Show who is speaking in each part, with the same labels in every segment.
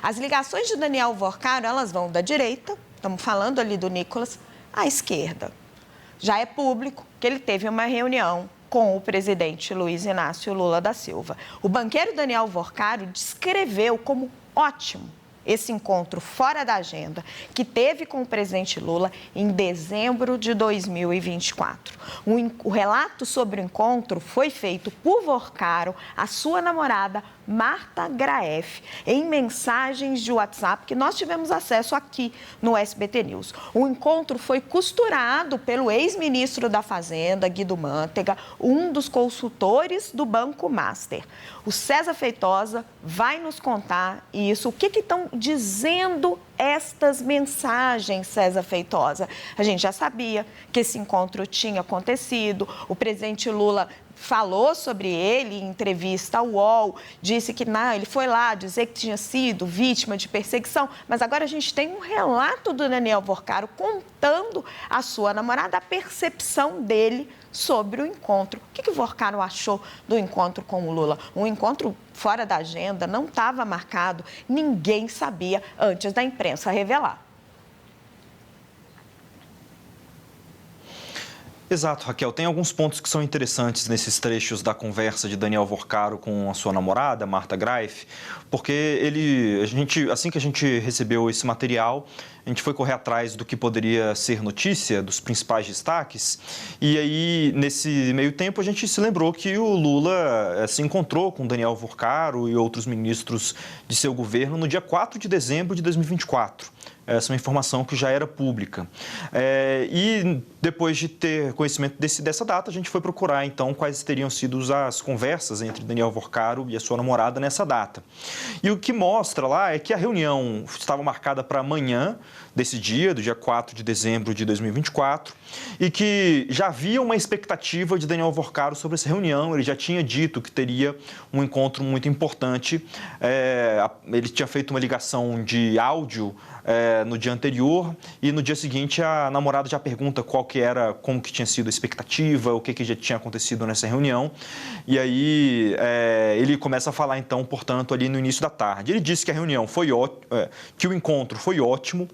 Speaker 1: As ligações de Daniel Vorcaro, elas vão da direita, estamos falando ali do Nicolas, à esquerda. Já é público que ele teve uma reunião com o presidente Luiz Inácio Lula da Silva. O banqueiro Daniel Vorcaro descreveu como ótimo esse encontro fora da agenda que teve com o presidente Lula em dezembro de 2024. O relato sobre o encontro foi feito por Vorcaro, a sua namorada Marta Graef, em mensagens de WhatsApp que nós tivemos acesso aqui no SBT News. O encontro foi costurado pelo ex-ministro da Fazenda, Guido Mantega, um dos consultores do Banco Master. O César Feitosa vai nos contar isso. O que estão dizendo estas mensagens, César Feitosa? A gente já sabia que esse encontro tinha acontecido, o presidente Lula falou sobre ele em entrevista ao UOL, disse que não, ele foi lá dizer que tinha sido vítima de perseguição, mas agora a gente tem um relato do Daniel Vorcaro contando à sua namorada a percepção dele sobre o encontro. O que o Vorcaro achou do encontro com o Lula? Um encontro fora da agenda, não estava marcado, ninguém sabia antes da imprensa revelar.
Speaker 2: Exato, Raquel. Tem alguns pontos que são interessantes nesses trechos da conversa de Daniel Vorcaro com a sua namorada, Marta Graef, porque assim que a gente recebeu esse material, a gente foi correr atrás do que poderia ser notícia, dos principais destaques, e aí, nesse meio tempo, a gente se lembrou que o Lula se encontrou com Daniel Vorcaro e outros ministros de seu governo no dia 4 de dezembro de 2024. Essa é uma informação que já era pública. E depois de ter conhecimento dessa data, a gente foi procurar, então, quais teriam sido as conversas entre Daniel Vorcaro e a sua namorada nessa data. E o que mostra lá é que a reunião estava marcada para amanhã desse dia, do dia 4 de dezembro de 2024, e que já havia uma expectativa de Daniel Vorcaro sobre essa reunião. Ele já tinha dito que teria um encontro muito importante. Ele tinha feito uma ligação de áudio no dia anterior, e no dia seguinte a namorada já pergunta como que tinha sido a expectativa, o que já tinha acontecido nessa reunião, e aí ele começa a falar então, portanto, ali no início da tarde. Ele disse que a reunião que o encontro foi ótimo.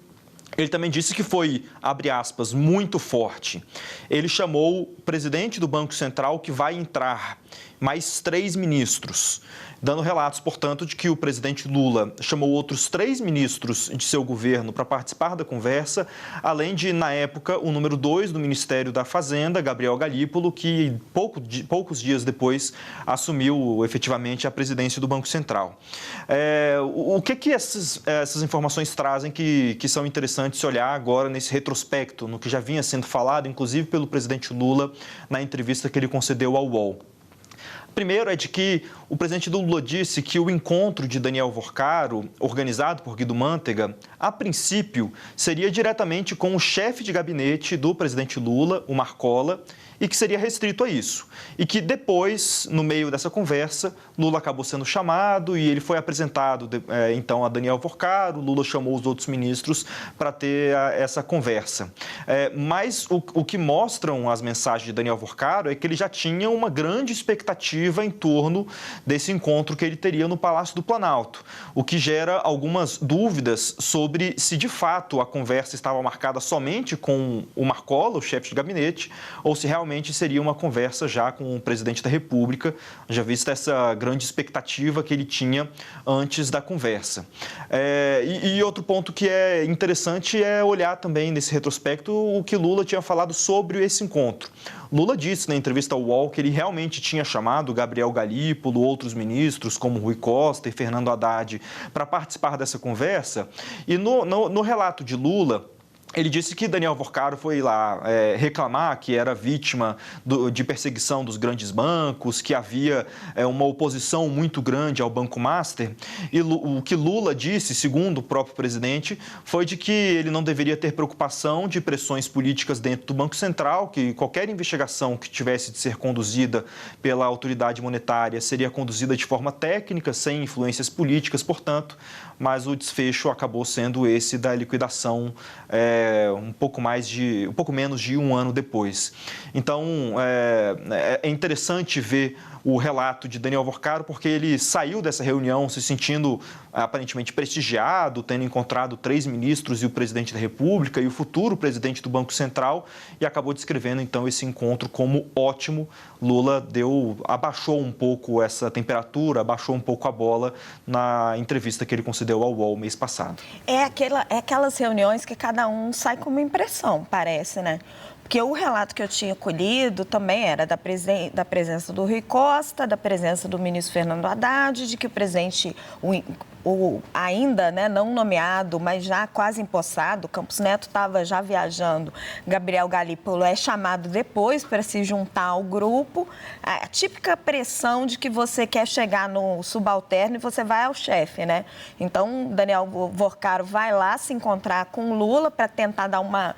Speaker 2: Ele também disse que foi, abre aspas, muito forte. Ele chamou o presidente do Banco Central, que vai entrar, mais 3 ministros, dando relatos, portanto, de que o presidente Lula chamou outros 3 ministros de seu governo para participar da conversa, além de, na época, o número 2 do Ministério da Fazenda, Gabriel Galípolo, que poucos dias depois assumiu efetivamente a presidência do Banco Central. O que essas informações trazem que são interessantes se olhar agora nesse retrospecto, no que já vinha sendo falado, inclusive pelo presidente Lula, na entrevista que ele concedeu ao UOL? Primeiro é de que o presidente Lula disse que o encontro de Daniel Vorcaro, organizado por Guido Mantega, a princípio seria diretamente com o chefe de gabinete do presidente Lula, o Marcola, e que seria restrito a isso. E que depois, no meio dessa conversa, Lula acabou sendo chamado e ele foi apresentado, então, a Daniel Vorcaro. Lula chamou os outros ministros para ter essa conversa. Mas o que mostram as mensagens de Daniel Vorcaro é que ele já tinha uma grande expectativa em torno desse encontro que ele teria no Palácio do Planalto, o que gera algumas dúvidas sobre se, de fato, a conversa estava marcada somente com o Marcola, o chefe de gabinete, ou se realmente seria uma conversa já com o presidente da República, já vista essa grande expectativa que ele tinha antes da conversa. E outro ponto que é interessante é olhar também nesse retrospecto o que Lula tinha falado sobre esse encontro. Lula disse na entrevista ao UOL que ele realmente tinha chamado Gabriel Galípolo, outros ministros como Rui Costa e Fernando Haddad para participar dessa conversa, e no relato de Lula, ele disse que Daniel Vorcaro foi lá reclamar que era vítima de perseguição dos grandes bancos, que havia uma oposição muito grande ao Banco Master. E o que Lula disse, segundo o próprio presidente, foi de que ele não deveria ter preocupação de pressões políticas dentro do Banco Central, que qualquer investigação que tivesse de ser conduzida pela autoridade monetária seria conduzida de forma técnica, sem influências políticas, portanto, mas o desfecho acabou sendo esse da liquidação um pouco menos de um ano depois. Então, é interessante ver o relato de Daniel Worcaro, porque ele saiu dessa reunião se sentindo aparentemente prestigiado, tendo encontrado 3 ministros e o presidente da República e o futuro presidente do Banco Central, e acabou descrevendo então esse encontro como ótimo. Lula abaixou um pouco essa temperatura, abaixou um pouco a bola na entrevista que ele concedeu ao UOL mês passado.
Speaker 1: É aquelas reuniões que cada um sai com uma impressão, parece, né? Porque o relato que eu tinha colhido também era da presença do Rui Costa, da presença do ministro Fernando Haddad, de que o presidente, ainda, né, não nomeado, mas já quase empossado, Campos Neto estava já viajando, Gabriel Galípolo é chamado depois para se juntar ao grupo. A típica pressão de que você quer chegar no subalterno e você vai ao chefe, né? Então, Daniel Worcaro vai lá se encontrar com o Lula para tentar dar uma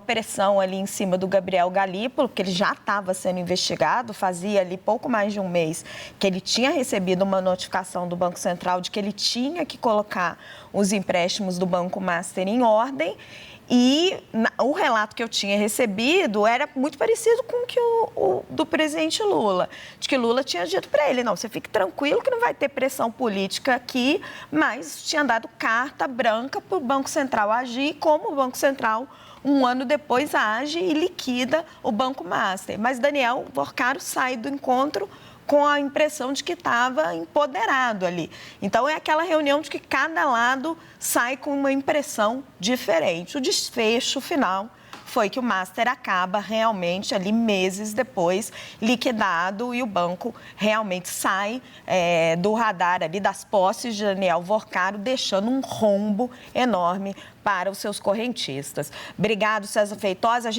Speaker 1: pressão ali em cima do Gabriel Galípolo, porque ele já estava sendo investigado, fazia ali pouco mais de um mês que ele tinha recebido uma notificação do Banco Central de que ele tinha que colocar os empréstimos do Banco Master em ordem. E o relato que eu tinha recebido era muito parecido com o que o do presidente Lula, de que Lula tinha dito para ele, não, você fique tranquilo que não vai ter pressão política aqui, mas tinha dado carta branca para o Banco Central agir, como o Banco Central, um ano depois, age e liquida o Banco Master. Mas Daniel Worcaro sai do encontro com a impressão de que estava empoderado ali. Então, é aquela reunião de que cada lado sai com uma impressão diferente. O desfecho final foi que o Master acaba realmente ali meses depois liquidado e o banco realmente sai do radar ali das posses de Daniel Worcaro, deixando um rombo enorme para os seus correntistas. Obrigado, César Feitosa.